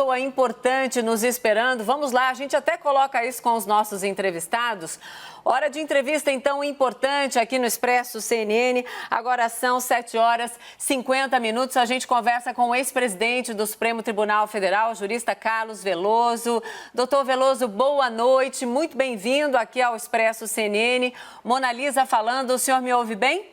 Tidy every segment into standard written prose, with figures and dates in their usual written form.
Pessoa importante nos esperando. Vamos lá, a gente até coloca isso com os nossos entrevistados. Hora de entrevista, então, importante aqui no Expresso CNN. Agora são 7h50. A gente conversa com o ex-presidente do Supremo Tribunal Federal, o jurista Carlos Veloso. Doutor Veloso, boa noite. Muito bem-vindo aqui ao Expresso CNN. Mona Lisa falando, o senhor me ouve bem?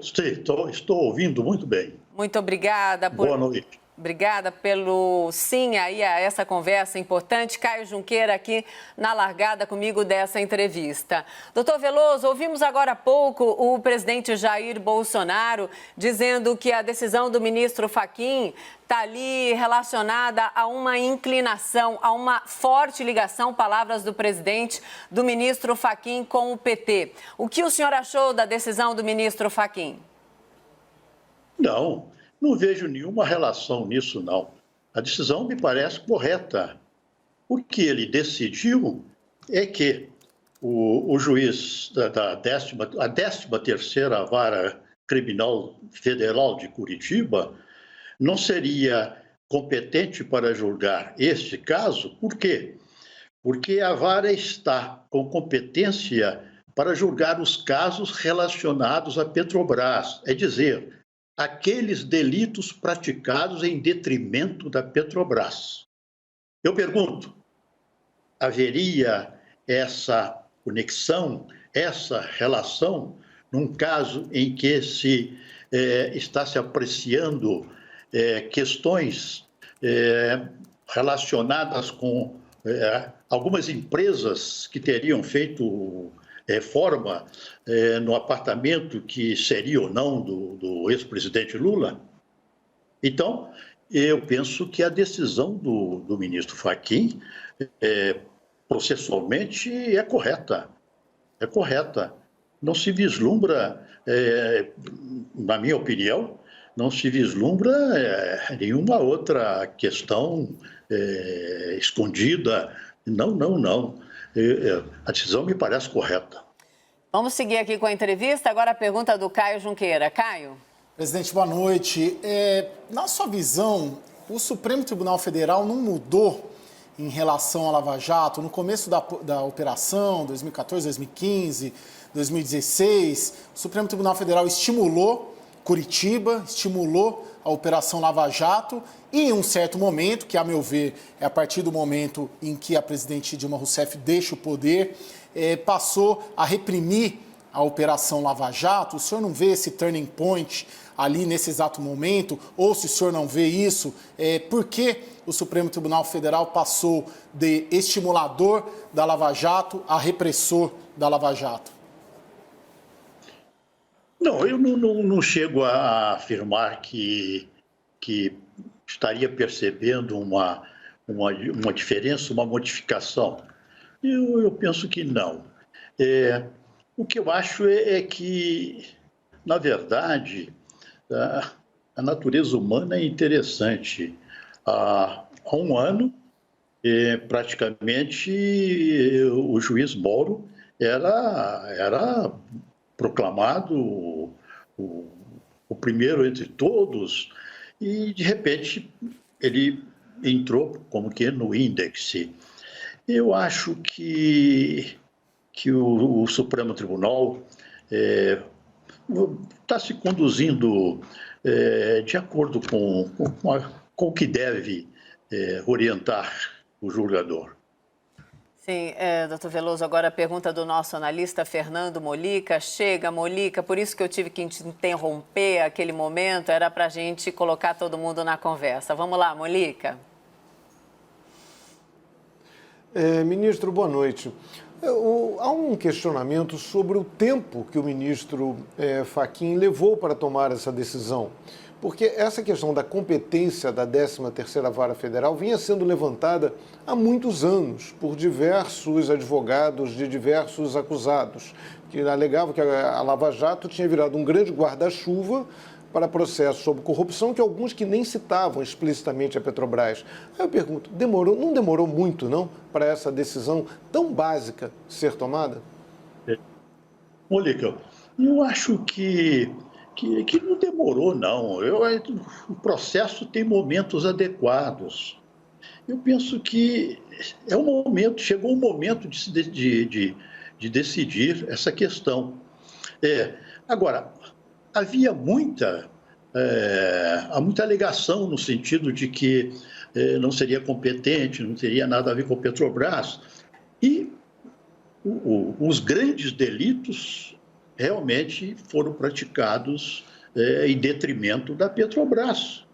Sim, estou ouvindo muito bem. Muito obrigada. Boa noite. Obrigada pelo sim aí a essa conversa importante. Caio Junqueira aqui na largada comigo dessa entrevista. Doutor Veloso, ouvimos agora há pouco o presidente Jair Bolsonaro dizendo que a decisão do ministro Fachin está ali relacionada a uma inclinação, a uma forte ligação, palavras do presidente, do ministro Fachin com o PT. O que o senhor achou da decisão do ministro Fachin? Não vejo nenhuma relação nisso, não. A decisão me parece correta. O que ele decidiu é que o juiz da 13ª Vara Criminal Federal de Curitiba não seria competente para julgar este caso. Por quê? Porque a vara está com competência para julgar os casos relacionados à Petrobras, é dizer, aqueles delitos praticados em detrimento da Petrobras. Eu pergunto, haveria essa conexão, essa relação, num caso em que está se apreciando questões relacionadas com algumas empresas que teriam feito reforma no apartamento que seria ou não do ex-presidente Lula? Então, eu penso que a decisão do ministro Fachin, processualmente, é correta. É correta. Não se vislumbra, na minha opinião, não se vislumbra nenhuma outra questão escondida. Não. A decisão me parece correta. Vamos seguir aqui com a entrevista. Agora a pergunta do Caio Junqueira. Caio. Presidente, boa noite. Na sua visão, o Supremo Tribunal Federal não mudou em relação à Lava Jato? No começo da operação, 2014, 2015, 2016, o Supremo Tribunal Federal estimulou Curitiba, estimulou a Operação Lava Jato e em um certo momento, que a meu ver é a partir do momento em que a presidente Dilma Rousseff deixa o poder, passou a reprimir a Operação Lava Jato. O senhor não vê esse turning point ali nesse exato momento? Ou se o senhor não vê isso, por que o Supremo Tribunal Federal passou de estimulador da Lava Jato a repressor da Lava Jato? Não, eu não chego a afirmar que estaria percebendo uma diferença, uma modificação. Eu penso que não. O que eu acho é que, na verdade, a natureza humana é interessante. Há um ano, praticamente, o juiz Moro era proclamado o primeiro entre todos e, de repente, ele entrou como que no índice. Eu acho que o Supremo Tribunal está se conduzindo de acordo com o que deve orientar o julgador. Sim, doutor Veloso, agora a pergunta do nosso analista Fernando Molica. Chega, Molica, por isso que eu tive que te interromper aquele momento, era para a gente colocar todo mundo na conversa. Vamos lá, Molica. Ministro, boa noite. Há um questionamento sobre o tempo que o ministro Fachin levou para tomar essa decisão. Porque essa questão da competência da 13ª Vara Federal vinha sendo levantada há muitos anos por diversos advogados de diversos acusados, que alegavam que a Lava Jato tinha virado um grande guarda-chuva para processos sobre corrupção, que alguns que nem citavam explicitamente a Petrobras. Aí eu pergunto, não demorou muito, não, para essa decisão tão básica ser tomada? Molica, eu acho que que não demorou, não. O processo tem momentos adequados. Eu penso que chegou o momento de decidir essa questão. Agora, havia muita alegação no sentido de que não seria competente, não teria nada a ver com a Petrobras. E os grandes delitos realmente foram praticados em detrimento da Petrobras.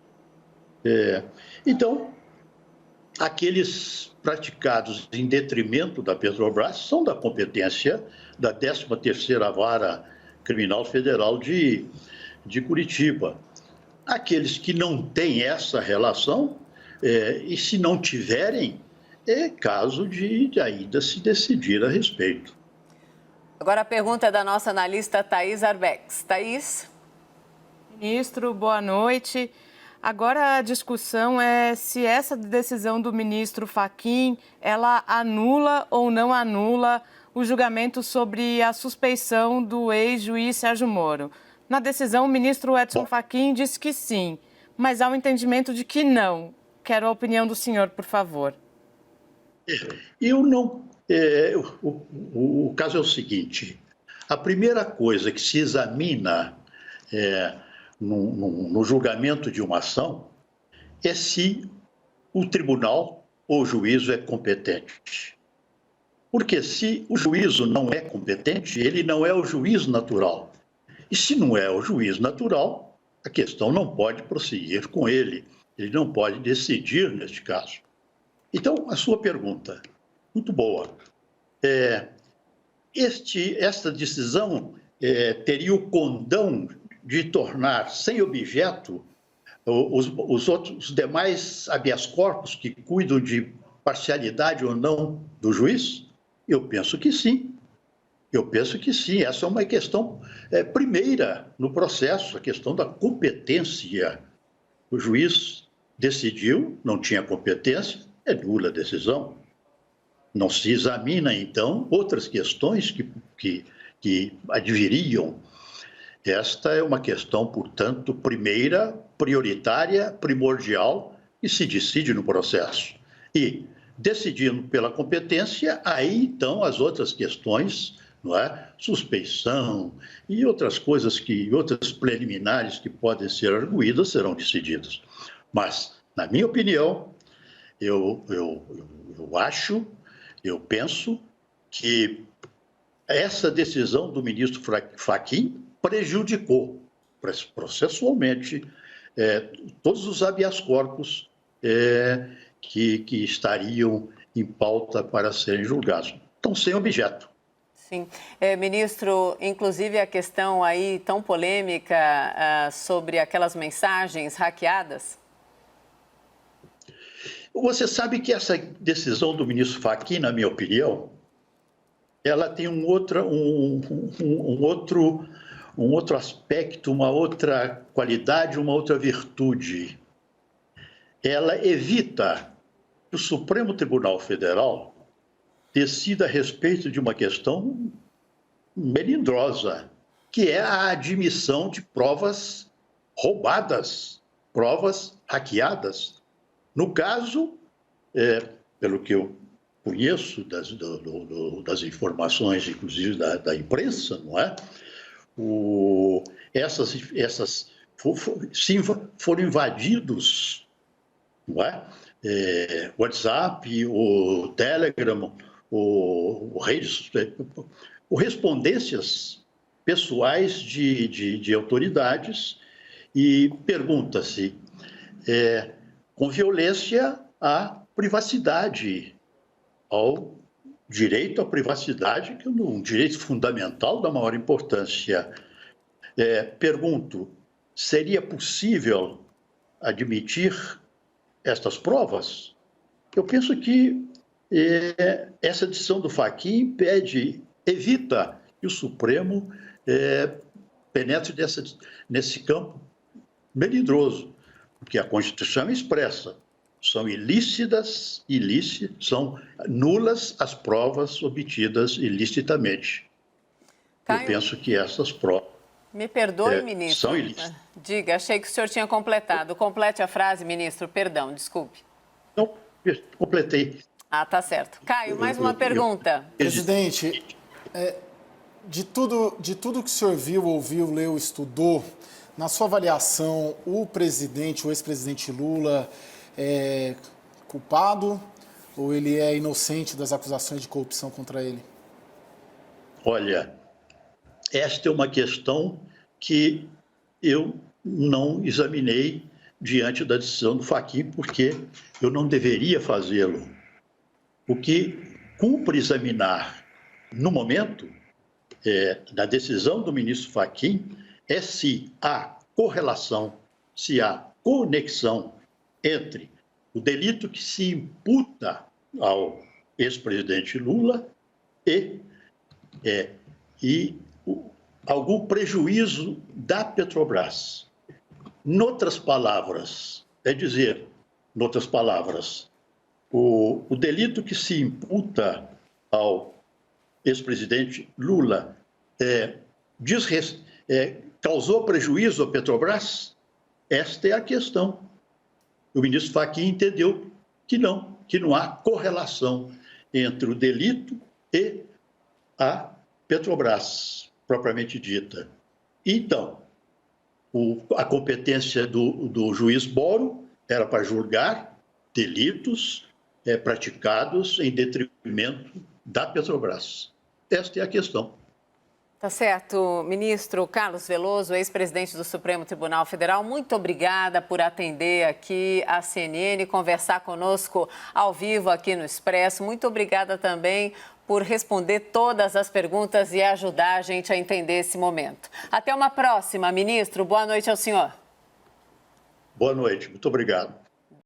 Então, aqueles praticados em detrimento da Petrobras são da competência da 13ª Vara Criminal Federal de Curitiba. Aqueles que não têm essa relação, e se não tiverem, é caso de ainda se decidir a respeito. Agora a pergunta é da nossa analista Thaís Arbex. Thaís? Ministro, boa noite. Agora a discussão é se essa decisão do ministro Fachin, ela anula ou não anula o julgamento sobre a suspeição do ex-juiz Sérgio Moro. Na decisão, o ministro Edson Fachin disse que sim, mas há um entendimento de que não. Quero a opinião do senhor, por favor. Eu não... o caso é o seguinte: a primeira coisa que se examina no julgamento de uma ação é se o tribunal ou o juízo é competente. Porque se o juízo não é competente, ele não é o juiz natural. E se não é o juiz natural, a questão não pode prosseguir com ele. Ele não pode decidir neste caso. Então, a sua pergunta, muito boa. Esta decisão teria o condão de tornar sem objeto os demais habeas corpus que cuidam de parcialidade ou não do juiz? Eu penso que sim. Eu penso que sim. Essa é uma questão primeira no processo, a questão da competência. O juiz decidiu, não tinha competência, é nula a decisão. Não se examina, então, outras questões que adviriam. Esta é uma questão, portanto, primeira, prioritária, primordial, e se decide no processo. E, decidindo pela competência, aí, então, as outras questões, não é? Suspeição e outras coisas, outras preliminares que podem ser arguídas serão decididas. Mas, na minha opinião, eu penso que essa decisão do ministro Fachin prejudicou processualmente todos os habeas corpus que estariam em pauta para serem julgados. Estão sem objeto. Sim. Ministro, inclusive a questão aí tão polêmica sobre aquelas mensagens hackeadas? Você sabe que essa decisão do ministro Fachin, na minha opinião, ela tem um outro aspecto, uma outra qualidade, uma outra virtude. Ela evita que o Supremo Tribunal Federal decida a respeito de uma questão melindrosa, que é a admissão de provas roubadas, provas hackeadas. No caso, pelo que eu conheço das informações, inclusive da imprensa, não é? Essas foram invadidos, não é? WhatsApp, o Telegram, correspondências pessoais de autoridades, e pergunta-se, com violência à privacidade, ao direito à privacidade, que é um direito fundamental da maior importância. Pergunto, seria possível admitir estas provas? Eu penso que essa decisão do Fachin evita que o Supremo penetre nesse campo melindroso, porque a Constituição expressa, são são nulas as provas obtidas ilicitamente. Eu penso que essas provas Me perdoe, ministro. são ilícitas. Diga, achei que o senhor tinha completado. Complete a frase, ministro. Perdão, desculpe. Não, completei. Ah, tá certo. Caio, mais uma pergunta. Presidente, de tudo que o senhor viu, ouviu, leu, estudou, na sua avaliação, o ex-presidente Lula é culpado ou ele é inocente das acusações de corrupção contra ele? Olha, esta é uma questão que eu não examinei diante da decisão do Fachin, porque eu não deveria fazê-lo. O que cumpre examinar no momento da decisão do ministro Fachin é se há correlação, se há conexão entre o delito que se imputa ao ex-presidente Lula e algum prejuízo da Petrobras. Noutras palavras, o delito que se imputa ao ex-presidente Lula causou prejuízo à Petrobras? Esta é a questão. O ministro Fachin entendeu que não há correlação entre o delito e a Petrobras, propriamente dita. Então, a competência do juiz Moro era para julgar delitos praticados em detrimento da Petrobras. Esta é a questão. Tá certo, ministro Carlos Veloso, ex-presidente do Supremo Tribunal Federal, muito obrigada por atender aqui a CNN, conversar conosco ao vivo aqui no Expresso. Muito obrigada também por responder todas as perguntas e ajudar a gente a entender esse momento. Até uma próxima, ministro. Boa noite ao senhor. Boa noite, muito obrigado.